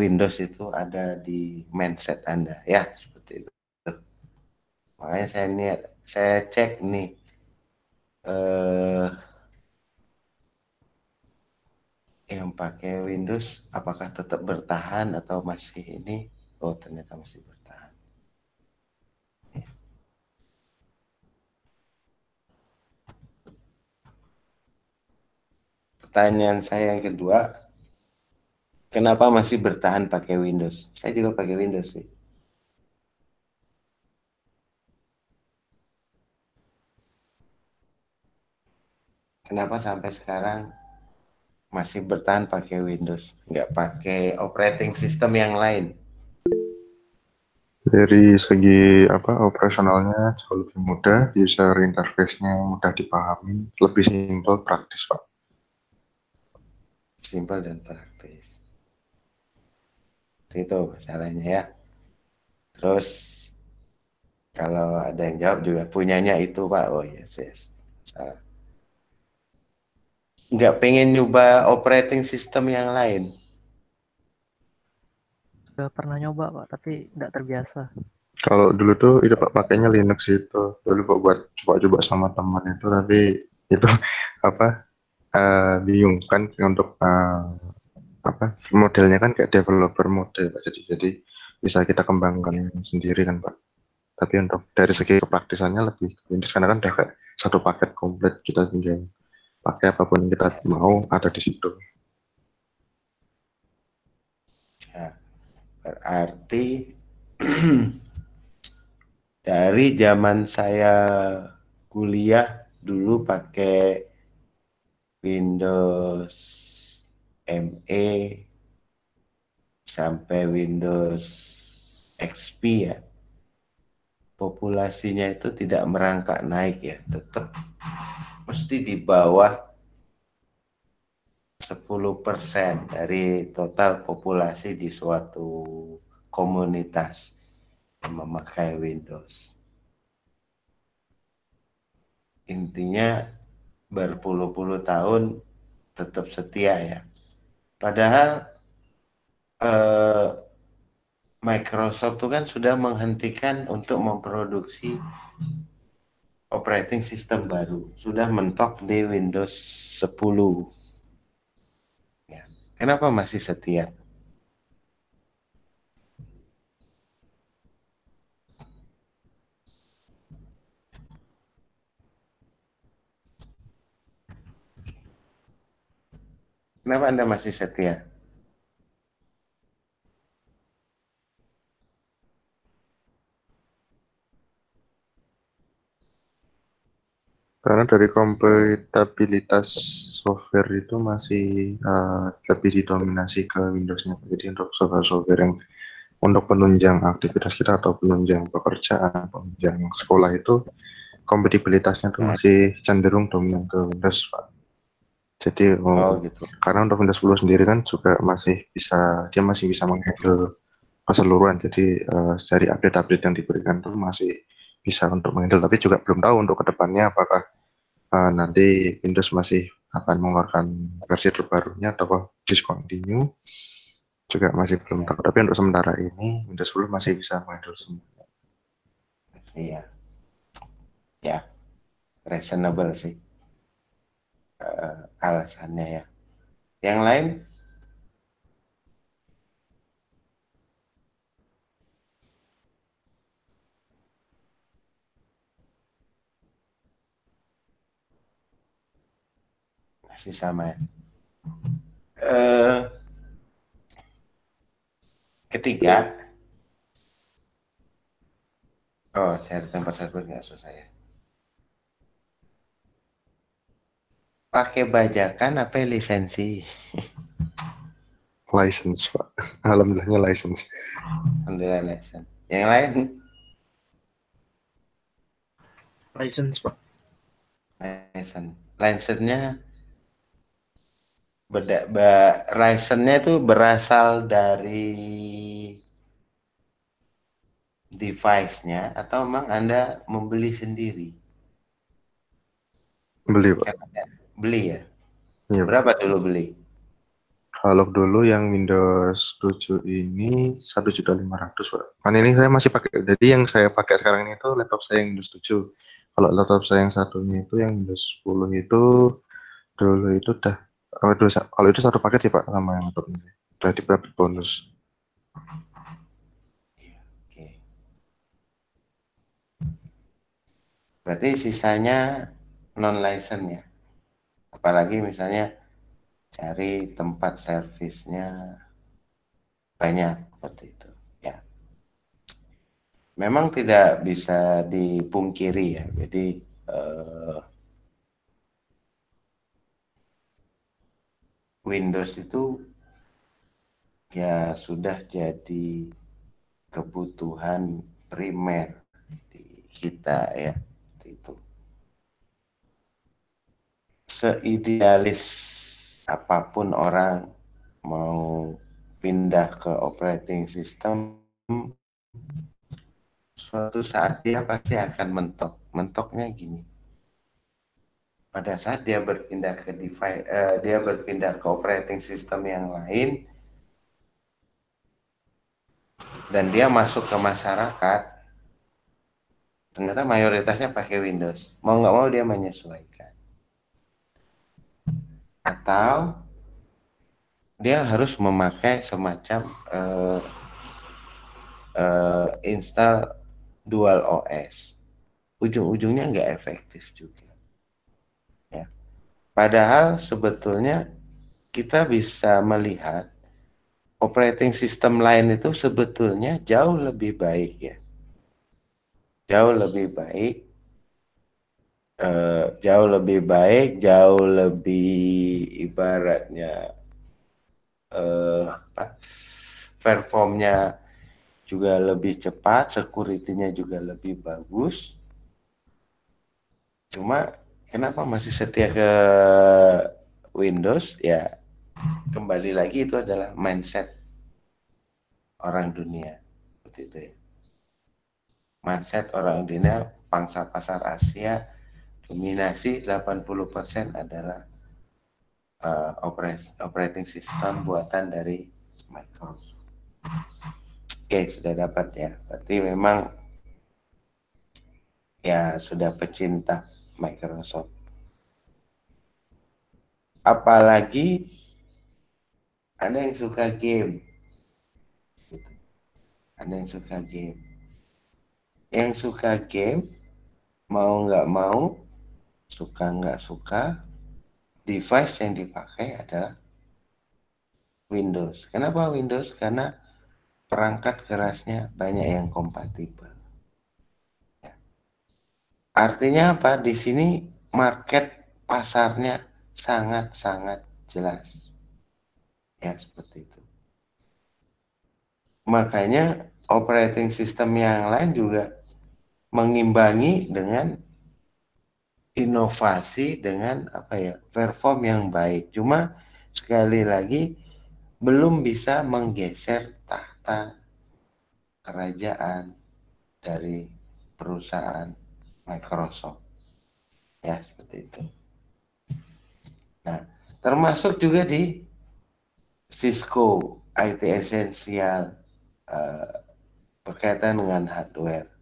Windows itu ada di mindset Anda ya, seperti itu. Makanya saya cek nih eh, yang pakai Windows apakah tetap bertahan atau masih ini. Oh, ternyata masih bertahan. Pertanyaan saya yang kedua, kenapa masih bertahan pakai Windows? Saya juga pakai Windows sih. Kenapa sampai sekarang masih bertahan pakai Windows, nggak pakai operating system yang lain? Dari segi operasionalnya jauh lebih mudah, user interface-nya mudah dipahami, lebih simpel, praktis, Pak. Simpel dan praktis. Itu masalahnya ya. Terus kalau ada yang jawab juga punyanya itu Pak. Oh yes, yes. Salah. Nggak pengen nyoba operating system yang lain. Sudah pernah nyoba Pak, tapi tidak terbiasa. Kalau dulu tuh itu Pak pakainya Linux itu. Dulu Pak buat coba-coba sama teman itu, tapi itu apa bingung kan untuk modelnya kan kayak developer model Pak. Jadi bisa kita kembangkan Ya, sendiri kan Pak. Tapi untuk dari segi kepraktisannya lebih Windows karena kan udah kayak satu paket komplit, kita tinggal pakai apapun yang kita ya, mau ada di situ. ya. Berarti dari zaman saya kuliah dulu pakai Windows ME sampai Windows XP ya, populasinya itu tidak merangkak naik ya, tetap mesti di bawah 10% dari total populasi di suatu komunitas yang memakai Windows. Intinya berpuluh-puluh tahun tetap setia ya. Padahal eh, Microsoft itu kan sudah menghentikan untuk memproduksi operating system baru. Sudah mentok di Windows 10. Ya. Kenapa masih setia? Kenapa Anda masih setia? Karena dari kompatibilitas software itu masih lebih didominasi ke Windows-nya. Jadi untuk software-software yang untuk penunjang aktivitas kita atau penunjang pekerjaan, penunjang sekolah itu kompatibilitasnya itu Hmm. masih cenderung dominan ke Windows, Pak. Jadi Oh gitu. karena untuk Windows 10 sendiri kan juga dia masih bisa menghandle keseluruhan. Jadi dari update-update yang diberikan itu masih bisa untuk menghandle. Tapi juga belum tahu untuk kedepannya apakah nanti Windows masih akan mengeluarkan versi terbarunya atau discontinue, juga masih belum Ya, tahu. Tapi untuk sementara ini Windows 10 masih bisa menghandle semua. iya. Ya, reasonable sih alasannya ya. Yang lain masih sama ya. Eh, Ketiga, oh cari tempat server nggak susah ya. Pakai bajakan apa lisensi? License, Pak. Alhamdulillahnya license. Alhamdulillah licensi. Yang lain License Pak. licensi. Licensinya licensinya itu berasal dari device-nya atau memang Anda membeli sendiri? Beli, Pak. Kan ada beli ya. Iya, Pak. Berapa dulu beli? Kalau dulu yang Windows 7 ini 1.500.000 Pak. Kan ini saya masih pakai, jadi yang saya pakai sekarang ini itu laptop saya yang Windows 7. Kalau laptop saya yang satunya itu yang Windows 10 itu dulu itu udah, kalau itu satu paket sih Pak sama yang laptop ini. Udah diberi bonus. Oke. Berarti sisanya non-license ya. Apalagi misalnya cari tempat servisnya banyak seperti itu. Ya. Memang tidak bisa dipungkiri ya. Jadi Windows itu ya sudah jadi kebutuhan primer di kita ya. Itu. Seidealis apapun orang mau pindah ke operating system, suatu saat dia pasti akan mentok. Mentoknya gini. Pada saat dia berpindah ke device, dia berpindah ke operating system yang lain, dan dia masuk ke masyarakat, ternyata mayoritasnya pakai Windows. Mau nggak mau dia menyesuaikan. Atau dia harus memakai semacam install dual OS. Ujung-ujungnya nggak efektif juga. Ya. Padahal sebetulnya kita bisa melihat operating system lain itu sebetulnya jauh lebih baik ya. Jauh lebih baik, jauh lebih ibaratnya performnya juga lebih cepat, security-nya juga lebih bagus. Cuma kenapa masih setia ke Windows? Ya kembali lagi itu adalah mindset orang dunia. Seperti itu ya. Mindset orang dunia, pangsa pasar Asia, dominasi 80% adalah operating system buatan dari Microsoft. Oke, sudah dapat ya. Berarti memang ya sudah pecinta Microsoft. Apalagi ada yang suka game. Ada yang suka game. Yang suka game, mau nggak mau, suka nggak suka, device yang dipakai adalah Windows. Kenapa Windows? Karena perangkat kerasnya banyak yang kompatibel. Ya. Artinya apa? Di sini market pasarnya sangat-sangat jelas. Ya, seperti itu. Makanya operating system yang lain juga mengimbangi dengan inovasi, dengan apa ya, perform yang baik. Cuma sekali lagi belum bisa menggeser tahta kerajaan dari perusahaan Microsoft. Ya, seperti itu. Nah, termasuk juga di Cisco IT Essential berkaitan dengan hardware.